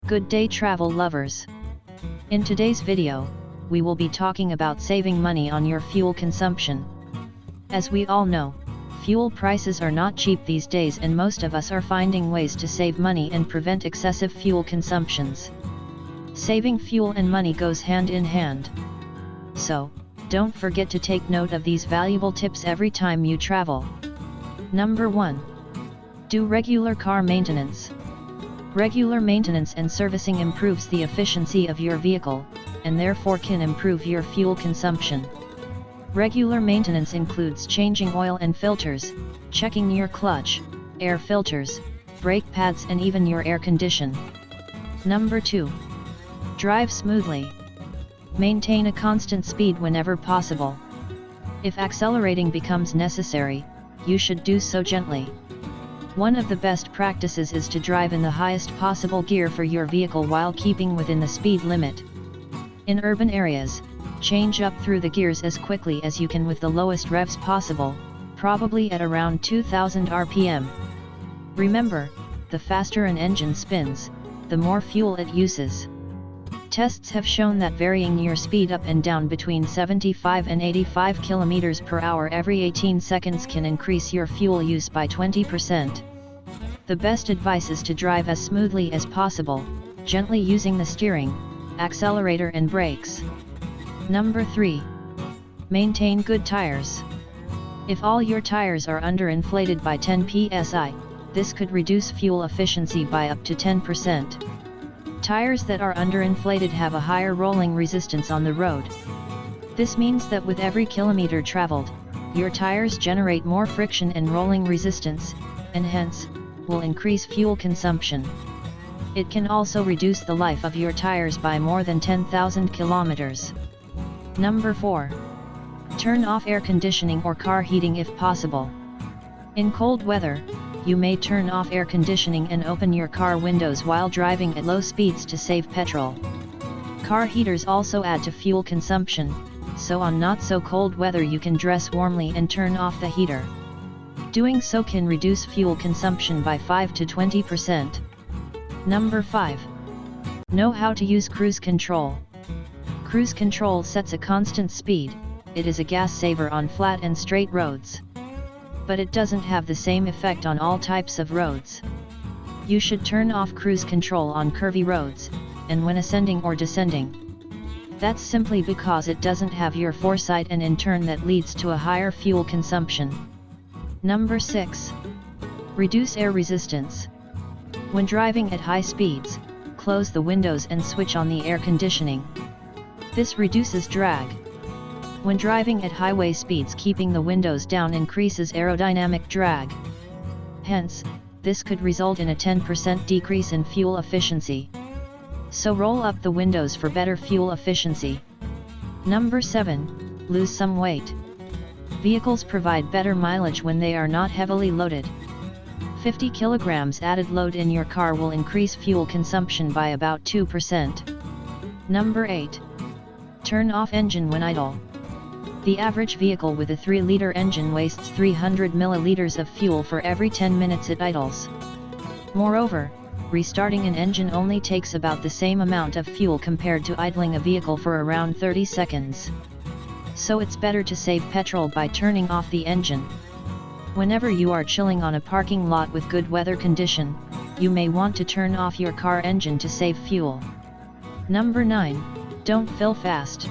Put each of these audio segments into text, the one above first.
Good day travel lovers. In today's video, we will be talking about saving money on your fuel consumption. As we all know, fuel prices are not cheap these days and most of us are finding ways to save money and prevent excessive fuel consumptions. Saving fuel and money goes hand in hand. So, don't forget to take note of these valuable tips every time you travel. Number 1. Do regular car maintenance. Regular maintenance and servicing improves the efficiency of your vehicle, and therefore can improve your fuel consumption. Regular maintenance includes changing oil and filters, checking your clutch, air filters, brake pads and even your air condition. Number 2. Drive smoothly. Maintain a constant speed whenever possible. If accelerating becomes necessary, you should do so gently. One of the best practices is to drive in the highest possible gear for your vehicle while keeping within the speed limit. In urban areas, change up through the gears as quickly as you can with the lowest revs possible, probably at around 2000 RPM. Remember, the faster an engine spins, the more fuel it uses. Tests have shown that varying your speed up and down between 75 and 85 km per hour every 18 seconds can increase your fuel use by 20%. The best advice is to drive as smoothly as possible, gently using the steering, accelerator and brakes. Number 3. Maintain good tires. If all your tires are underinflated by 10 psi, this could reduce fuel efficiency by up to 10%. Tires that are underinflated have a higher rolling resistance on the road. This means that with every kilometer traveled, your tires generate more friction and rolling resistance, and hence, will increase fuel consumption. It can also reduce the life of your tires by more than 10,000 kilometers. Number 4. Turn off air conditioning or car heating if possible. In cold weather, you may turn off air conditioning and open your car windows while driving at low speeds to save petrol. Car heaters also add to fuel consumption, so on not so cold weather you can dress warmly and turn off the heater. Doing so can reduce fuel consumption by 5 to 20%. Number 5. Know how to use cruise control. Cruise control sets a constant speed. It is a gas saver on flat and straight roads. But it doesn't have the same effect on all types of roads. You should turn off cruise control on curvy roads, and when ascending or descending. That's simply because it doesn't have your foresight and in turn that leads to a higher fuel consumption. Number 6. Reduce air resistance. When driving at high speeds, close the windows and switch on the air conditioning. This reduces drag. When driving at highway speeds, keeping the windows down increases aerodynamic drag. Hence, this could result in a 10% decrease in fuel efficiency. So roll up the windows for better fuel efficiency. Number 7. Lose some weight. Vehicles provide better mileage when they are not heavily loaded. 50 kilograms added load in your car will increase fuel consumption by about 2%. Number 8. Turn off engine when idle. The average vehicle with a 3-liter engine wastes 300 milliliters of fuel for every 10 minutes it idles. Moreover, restarting an engine only takes about the same amount of fuel compared to idling a vehicle for around 30 seconds. So it's better to save petrol by turning off the engine. Whenever you are chilling on a parking lot with good weather condition, you may want to turn off your car engine to save fuel. Number 9. Don't fill fast.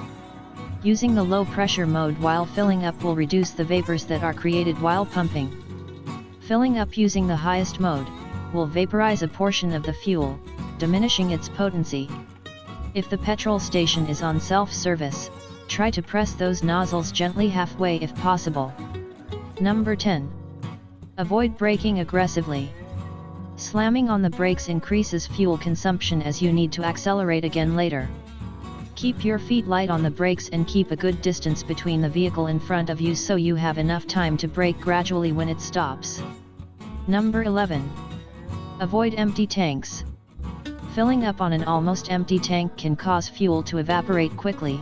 Using the low pressure mode while filling up will reduce the vapors that are created while pumping. Filling up using the highest mode will vaporize a portion of the fuel, diminishing its potency. If the petrol station is on self-service, try to press those nozzles gently halfway if possible. Number 10. Avoid braking aggressively. Slamming on the brakes increases fuel consumption as you need to accelerate again later. Keep your feet light on the brakes and keep a good distance between the vehicle in front of you so you have enough time to brake gradually when it stops. Number 11. Avoid empty tanks. Filling up on an almost empty tank can cause fuel to evaporate quickly,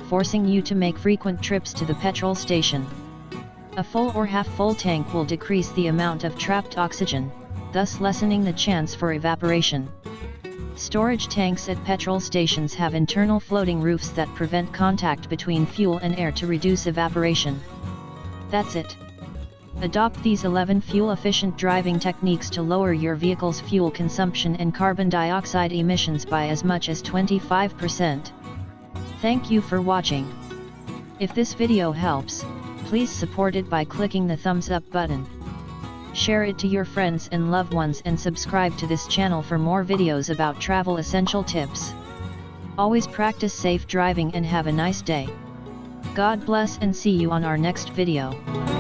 forcing you to make frequent trips to the petrol station. A full or half-full tank will decrease the amount of trapped oxygen, thus lessening the chance for evaporation. Storage tanks at petrol stations have internal floating roofs that prevent contact between fuel and air to reduce evaporation. That's it. Adopt these 11 fuel-efficient driving techniques to lower your vehicle's fuel consumption and carbon dioxide emissions by as much as 25%. Thank you for watching. If this video helps, please support it by clicking the thumbs up button. Share it to your friends and loved ones and subscribe to this channel for more videos about travel essential tips. Always practice safe driving and have a nice day. God bless and see you on our next video.